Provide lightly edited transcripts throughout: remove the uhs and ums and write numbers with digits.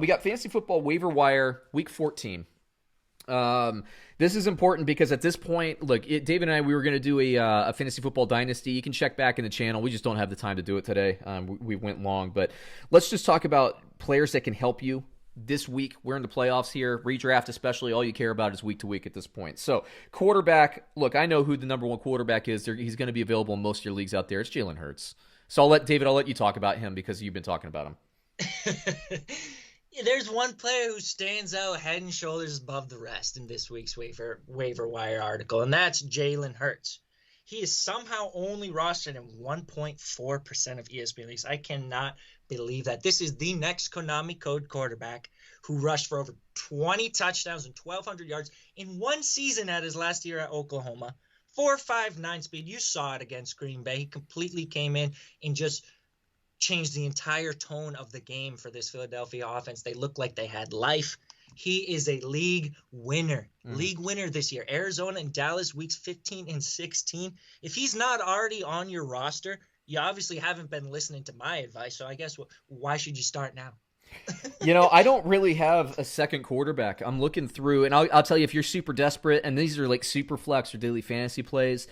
We got Fantasy Football Waiver Wire Week 14. This is important because at this point, look, Dave and I, we were going to do a Fantasy Football Dynasty. You can check back in the channel. We just don't have the time to do it today. We went long, but let's just talk about players that can help you this week. We're in the playoffs here. Redraft especially, all you care about is week to week at this point. So quarterback, look, I know who the number one quarterback is. He's going to be available in most of your leagues out there. It's Jalen Hurts. So I'll let you talk about him because you've been talking about him. There's one player who stands out head and shoulders above the rest in this week's waiver wire article, and that's Jalen Hurts. He is somehow only rostered in 1.4% of ESPN leagues. I cannot believe that. This is the next Konami code quarterback who rushed for over 20 touchdowns and 1,200 yards in one season at his last year at Oklahoma. 4.59 speed. You saw it against Green Bay. He completely came in and just changed the entire tone of the game for this Philadelphia offense. They look like they had life. He is a league winner this year. Arizona and Dallas weeks 15 and 16. If he's not already on your roster, you obviously haven't been listening to my advice. So I guess why should you start now? I don't really have a second quarterback. I'm looking through, and I'll tell you, if you're super desperate, and these are like super flex or daily fantasy plays,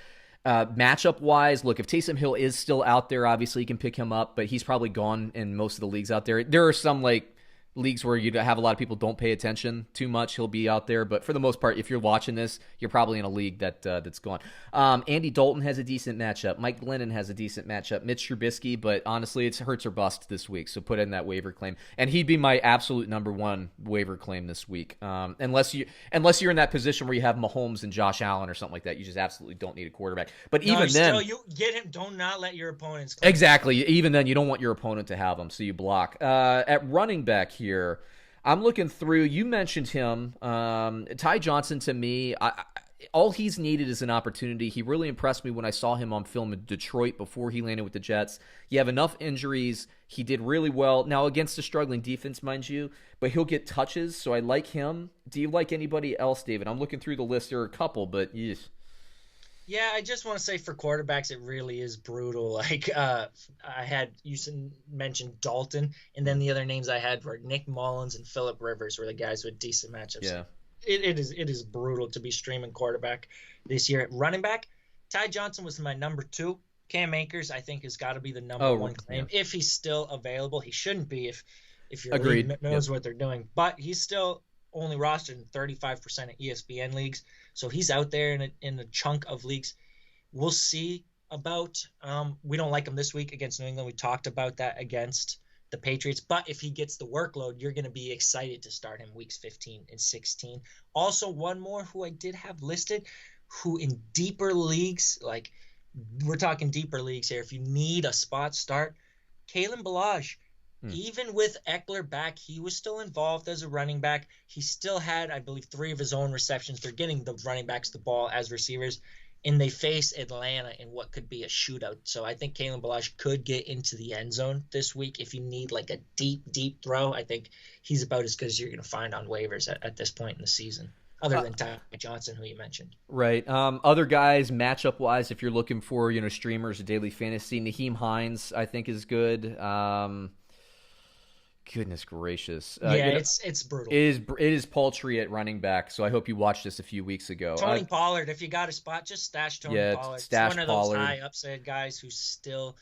matchup wise, look, if Taysom Hill is still out there, obviously you can pick him up, but he's probably gone in most of the leagues out there. There are some like leagues where you have a lot of people don't pay attention too much. He'll be out there, but for the most part, if you're watching this, you're probably in a league that's gone. Andy Dalton has a decent matchup. Mike Glennon has a decent matchup. Mitch Trubisky, but honestly, it's Hurts or bust this week, so put in that waiver claim, and he'd be my absolute number one waiver claim this week. Unless you're in that position where you have Mahomes and Josh Allen or something like that, you just absolutely don't need a quarterback. But even then, you get him. Do not let your opponents claim. Exactly. Even then, you don't want your opponent to have them, so you block. At running back here, I'm looking through. You mentioned him, Ty Johnson. To me, all he's needed is an opportunity. He really impressed me when I saw him on film in Detroit before he landed with the Jets. You have enough injuries. He did really well. Now, against a struggling defense, mind you, but he'll get touches, so I like him. Do you like anybody else, David? I'm looking through the list. There are a couple, but yes. Yeah, I just want to say for quarterbacks, it really is brutal. Like you mentioned Dalton, and then the other names I had were Nick Mullins and Phillip Rivers were the guys with decent matchups. Yeah. It is brutal to be streaming quarterback this year. At running back, Ty Johnson was my number 2. Cam Akers, I think, has got to be the number 1 claim. Yeah. If he's still available. He shouldn't be if your league knows what they're doing. But he's still only rostered in 35% of ESPN leagues. So he's out there in a chunk of leagues. We'll see about we don't like him this week against New England. We talked about that against the Patriots. But if he gets the workload, you're going to be excited to start him weeks 15 and 16. Also, one more who I did have listed, who in deeper leagues, like we're talking deeper leagues here, if you need a spot start, Kalen Ballage. Even with Eckler back, he was still involved as a running back. He still had, I believe, 3 of his own receptions. They're getting the running backs the ball as receivers, and they face Atlanta in what could be a shootout. So I think Kalen Ballage could get into the end zone this week. If you need like a deep, deep throw, I think he's about as good as you're going to find on waivers at this point in the season, other than Ty Johnson, who you mentioned. Right. Other guys, matchup-wise, if you're looking for streamers, daily fantasy, Naheem Hines, I think, is good. Goodness gracious. It's brutal. It is paltry at running back, so I hope you watched this a few weeks ago. Tony Pollard, if you got a spot, just stash Tony Pollard. Stash It's one of those high upside guys who's still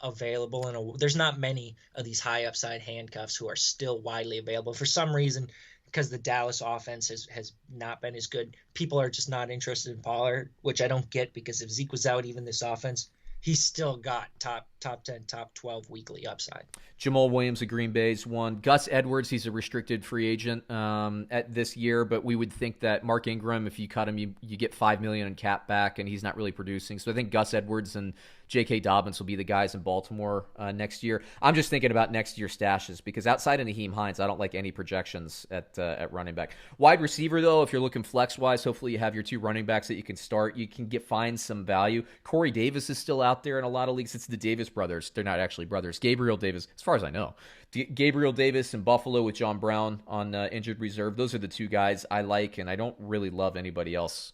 available. There's not many of these high upside handcuffs who are still widely available. For some reason, because the Dallas offense has not been as good, people are just not interested in Pollard, which I don't get, because if Zeke was out, even this offense, he's still got top 10, top 12 weekly upside. Jamal Williams of Green Bay's one. Gus Edwards, he's a restricted free agent at this year, but we would think that Mark Ingram, if you cut him, you get $5 million in cap back, and he's not really producing. So I think Gus Edwards and J.K. Dobbins will be the guys in Baltimore next year. I'm just thinking about next year's stashes, because outside of Naheem Hines, I don't like any projections at running back. Wide receiver, though, if you're looking flex-wise, hopefully you have your 2 running backs that you can start. You can find some value. Corey Davis is still out there in a lot of leagues. It's the Davis brothers. They're not actually brothers. Gabriel Davis, as far as I know. Gabriel Davis in Buffalo with John Brown on injured reserve. Those are the 2 guys I like, and I don't really love anybody else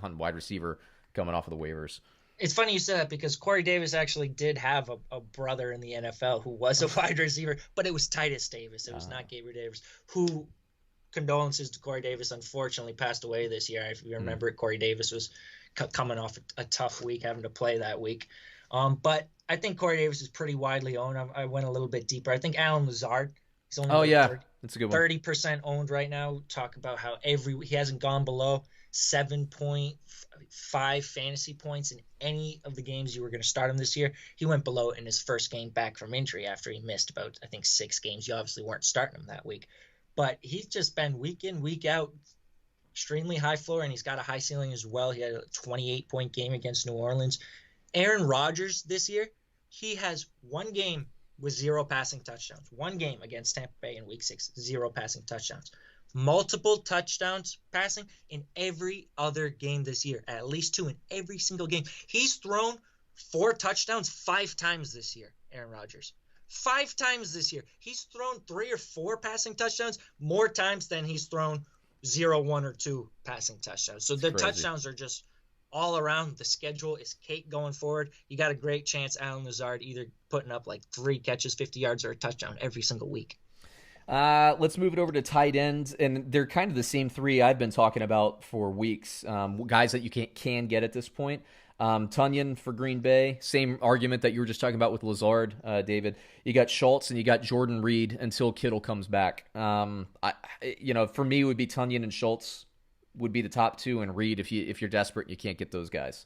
on wide receiver coming off of the waivers. It's funny you said that because Corey Davis actually did have a brother in the NFL who was a wide receiver, but it was Titus Davis. It was not Gabriel Davis, who, condolences to Corey Davis, unfortunately passed away this year. If you remember it, Corey Davis was coming off a tough week, having to play that week. But I think Corey Davis is pretty widely owned. I went a little bit deeper. I think Alan Lazard, he's only that's a good one. 30% owned right now. Talk about how he hasn't gone below 7.5 fantasy points in any of the games you were going to start him this year. He went below in his first game back from injury after he missed about, I think, 6 games. You obviously weren't starting him that week. But he's just been week in, week out, extremely high floor, and he's got a high ceiling as well. He had a 28-point game against New Orleans. Aaron Rodgers this year, he has one game with 0 passing touchdowns. One game against Tampa Bay in Week 6, 0 passing touchdowns. Multiple touchdowns passing in every other game this year, at least 2 in every single game. He's thrown 4 touchdowns 5 times this year, Aaron Rodgers. 5 times this year. He's thrown 3 or 4 passing touchdowns more times than he's thrown 0, 1, or 2 passing touchdowns. So the touchdowns are just all around. The schedule is cake going forward. You got a great chance, Alan Lazard, either putting up like 3 catches, 50 yards, or a touchdown every single week. Let's move it over to tight ends, and they're kind of the same 3 I've been talking about for weeks. Guys that you can get at this point. Tunyon for Green Bay, same argument that you were just talking about with Lazard, David. You got Schultz and you got Jordan Reed until Kittle comes back. For me, it would be Tunyon and Schultz would be the top 2, and Reed if you're desperate and you can't get those guys.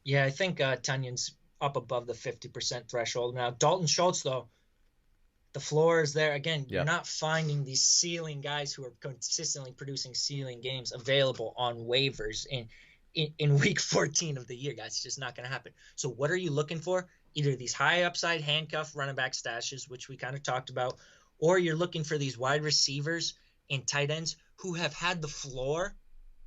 Yeah, I think Tunyon's up above the 50% threshold now. Dalton Schultz, though, the floor is there. Again, you're not finding these ceiling guys who are consistently producing ceiling games available on waivers in week 14 of the year, guys. It's just not going to happen. So what are you looking for? Either these high upside handcuff running back stashes, which we kind of talked about, or you're looking for these wide receivers and tight ends who have had the floor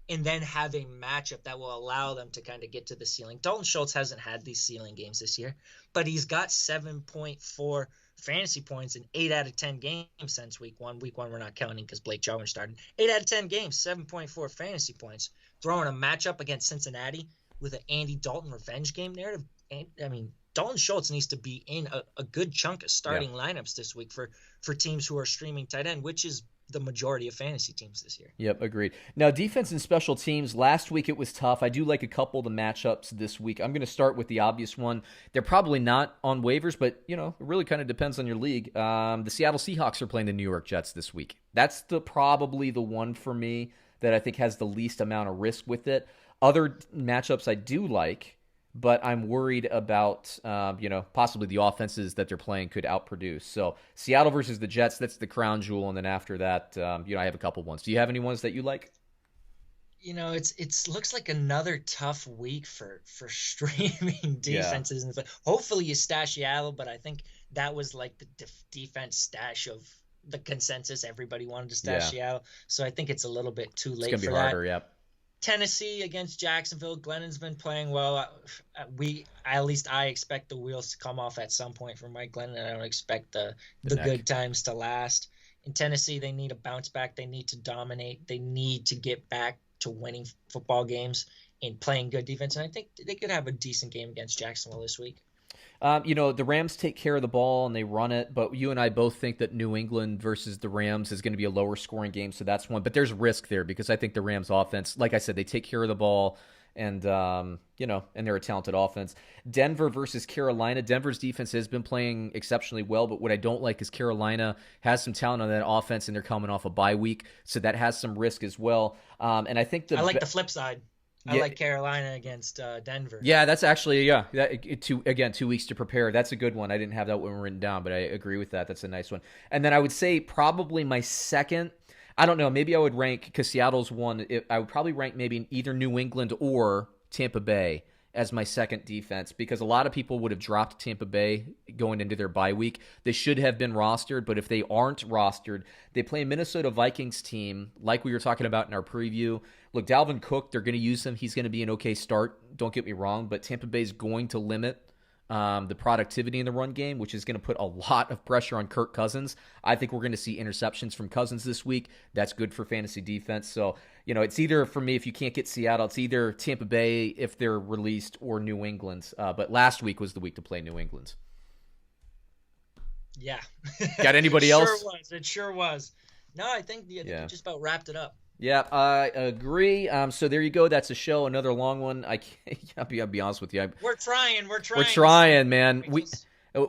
and then have a matchup that will allow them to kind of get to the ceiling. Dalton Schultz hasn't had these ceiling games this year, but he's got 7.4 fantasy points in 8 out of 10 games since week 1. Week 1 we're not counting because Blake Jarwin started. 8 out of 10 games, 7.4 fantasy points. Throwing a matchup against Cincinnati with an Andy Dalton revenge game narrative. I mean, Dalton Schultz needs to be in a good chunk of starting lineups this week for teams who are streaming tight end, which is the majority of fantasy teams this year. Yep, agreed. Now, defense and special teams, last week it was tough. I do like a couple of the matchups this week. I'm going to start with the obvious one. They're probably not on waivers, but, it really kind of depends on your league. The Seattle Seahawks are playing the New York Jets this week. That's probably the one for me that I think has the least amount of risk with it. Other matchups I do like, but I'm worried about, possibly the offenses that they're playing could outproduce. So Seattle versus the Jets, that's the crown jewel. And then after that, I have a couple ones. Do you have any ones that you like? It's looks like another tough week for streaming defenses. And hopefully you stash Seattle, but I think that was like the defense stash of the consensus. Everybody wanted to stash Seattle. So I think it's a little bit too late for that. It's going to be harder, yep. Tennessee against Jacksonville. Glennon's been playing well. I expect the wheels to come off at some point for Mike Glennon. I don't expect the good times to last. In Tennessee, they need a bounce back. They need to dominate. They need to get back to winning football games and playing good defense. And I think they could have a decent game against Jacksonville this week. The Rams take care of the ball and they run it, but you and I both think that New England versus the Rams is going to be a lower scoring game, so that's one. But there's risk there because I think the Rams offense, like I said, they take care of the ball and, and they're a talented offense. Denver versus Carolina. Denver's defense has been playing exceptionally well, but what I don't like is Carolina has some talent on that offense and they're coming off a bye week, so that has some risk as well. And I think I like the flip side. I like Carolina against Denver. Yeah, that's actually, 2 weeks to prepare. That's a good one. I didn't have that one written down, but I agree with that. That's a nice one. And then I would say probably my second, I don't know, maybe I would rank, because Seattle's one, I would probably rank maybe either New England or Tampa Bay as my second defense, because a lot of people would have dropped Tampa Bay going into their bye week. They should have been rostered, but if they aren't rostered, they play a Minnesota Vikings team like we were talking about in our preview. Look, Dalvin Cook, they're going to use him. He's going to be an okay start. Don't get me wrong, but Tampa Bay is going to limit the productivity in the run game, which is going to put a lot of pressure on Kirk Cousins. I think we're going to see interceptions from Cousins this week. That's good for fantasy defense. So, it's either, for me, if you can't get Seattle, it's either Tampa Bay if they're released or New England. But last week was the week to play New England. Yeah. Got anybody else? It sure was. No, I think you just about wrapped it up. Yeah, I agree. So there you go. That's a show. Another long one. I'll be honest with you. We're trying, man.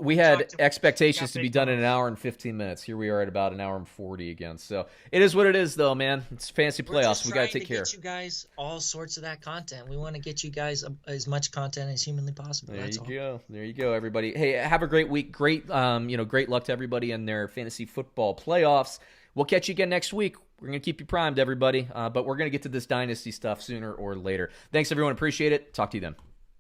We had expectations to be done in an hour and 15 minutes. Here we are at about an hour and 40 again. So it is what it is, though, man. It's fantasy playoffs. We got to take care. Get you guys all sorts of that content. We want to get you guys as much content as humanly possible. There you go, everybody. Hey, have a great week. Great luck to everybody in their fantasy football playoffs. We'll catch you again next week. We're going to keep you primed, everybody. But we're going to get to this dynasty stuff sooner or later. Thanks, everyone. Appreciate it. Talk to you then.